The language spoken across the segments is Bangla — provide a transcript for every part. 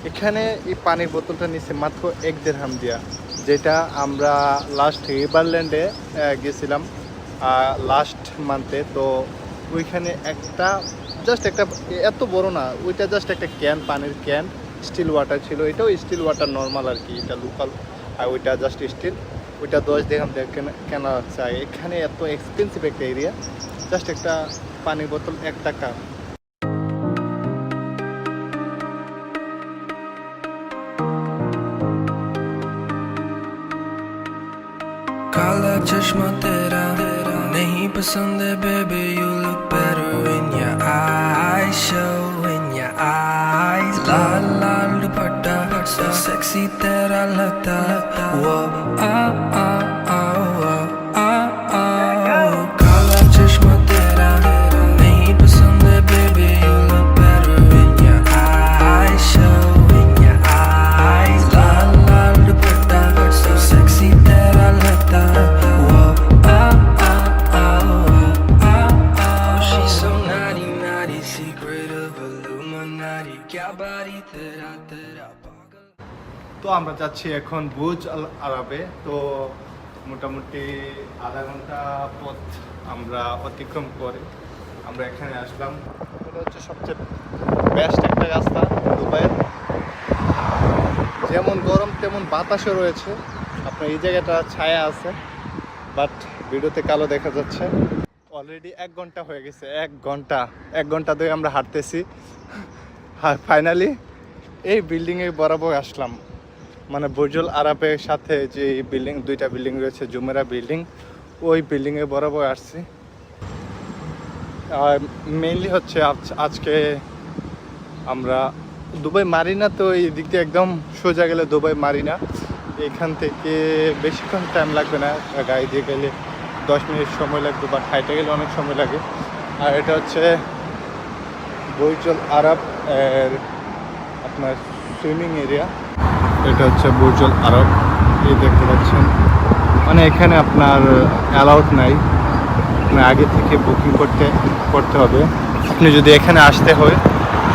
এখানে এই পানির বোতলটা নিচ্ছে মাত্র 1 দিরহাম দিয়া, যেটা আমরা লাস্ট রিভারল্যান্ডে গেছিলাম লাস্ট মান্থে। তো ওইখানে জাস্ট একটা এত বড় না, ওইটা জাস্ট একটা ক্যান, পানির ক্যান, স্টিল ওয়াটার ছিল। এটাও স্টিল ওয়াটার নর্মাল আর কি, এটা লোকাল। আর ওইটা জাস্ট স্টিল, ওইটা 10 দিরহাম দিয়ে কেনা চাই। এখানে এত এক্সপেন্সিভ একটা এরিয়া, জাস্ট একটা পানির বোতল 1 টাকা। काला चश्मा तेरा नहीं पसंद है baby, you look better in your eyes, show in your eyes. Lal Lal dupatta so sexy तेरा लगता, वो काला चश्मा तेरा नहीं पसंद है baby, you look better in your eyes, show in your eyes. Lal Lal dupatta so sexy तेरा लगता, वो she's so naughty naughty, secret of Illuminati, क्या बारी तेरा तेरा पागल। তো আমরা যাচ্ছি এখন বুর্জ আল আরবে। তো মোটামুটি আধা ঘন্টা পথ আমরা অতিক্রম করে আমরা এখানে আসলাম। এটা হচ্ছে সবচেয়ে বেস্ট একটা রাস্তা দুবাইয়ের। যেমন গরম তেমন বাতাসও রয়েছে। আপনার এই জায়গাটা ছায়া আছে, বাট ভিডিওতে কালো দেখা যাচ্ছে। অলরেডি 1 ঘন্টা হয়ে গেছে, 1 ঘন্টা ধরে আমরা হাঁটতেছি। আর ফাইনালি এই বিল্ডিংয়ে বরাবর আসলাম, মানে বুর্জুল আরবের সাথে যে বিল্ডিং, 2টা বিল্ডিং রয়েছে, জুমেরা বিল্ডিং, ওই বিল্ডিংয়ে বরাবর আসছি। আর মেইনলি হচ্ছে আজকে আমরা দুবাই মারিনা, তো এই দিক দিয়ে একদম সোজা গেলে দুবাই মারিনা। এখান থেকে বেশিক্ষণ টাইম লাগবে না, গাড়ি দিয়ে গেলে 10 মিনিট সময় লাগবে, বাট হাইটে গেলে অনেক সময় লাগে। আর এটা হচ্ছে বুর্জুল আরব এর আপনার সুইমিং এরিয়া। এটা হচ্ছে বুর্জুল আরব, এই দেখতে পাচ্ছেন। মানে এখানে আপনার অ্যালাউড নাই, আপনার আগে থেকে বুকিং করতে হবে। আপনি যদি এখানে আসতে হয়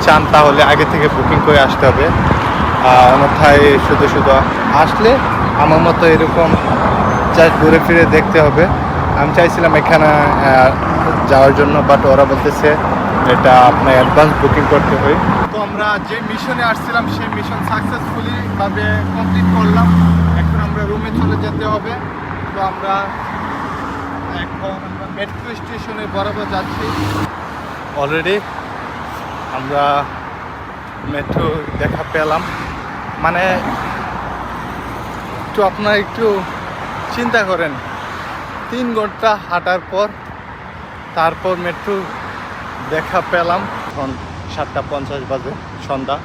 চান তাহলে আগে থেকে বুকিং করে আসতে হবে। অন্যথায় শুধু আসলে আমার মতো এরকম জাস্ট ঘুরে ফিরে দেখতে হবে। আমি চাইছিলাম এখানে যাওয়ার জন্য, বাট ওরা বলতেছে এটা আপনার অ্যাডভান্স বুকিং করতে হয়। তো আমরা যে মিশনে আসছিলাম সেই মিশন সাকসেসফুলি ভাবে কমপ্লিট করলাম। এখন আমরা রুমে চলে যেতে হবে। তো আমরা এখন মেট্রো স্টেশনে বরাবর যাচ্ছি। অলরেডি আমরা মেট্রো দেখা পেলাম। মানে আপনারা একটু চিন্তা করেন, 3 ঘন্টা হাঁটার পর তারপর মেট্রো দেখা পেলাম। এখন 7:50 বাজে, সন্ধ্যা,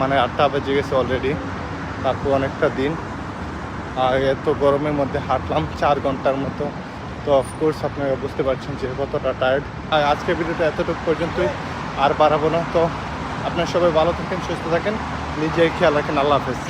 মানে 8টা বেজে গেছে অলরেডি। তারপর অনেকটা দিন, আর এত গরমের মধ্যে হাঁটলাম 4 ঘন্টার মতো। তো অফকোর্স আপনারা বুঝতে পারছেন যে কতটা টায়ার্ড। আর আজকের ভিডিওটা এতটুকু পর্যন্তই, আর বাড়াবো না। তো আপনারা সবাই ভালো থাকেন, সুস্থ থাকেন, নিজের খেয়াল রাখেন। আল্লাহ হাফেজ।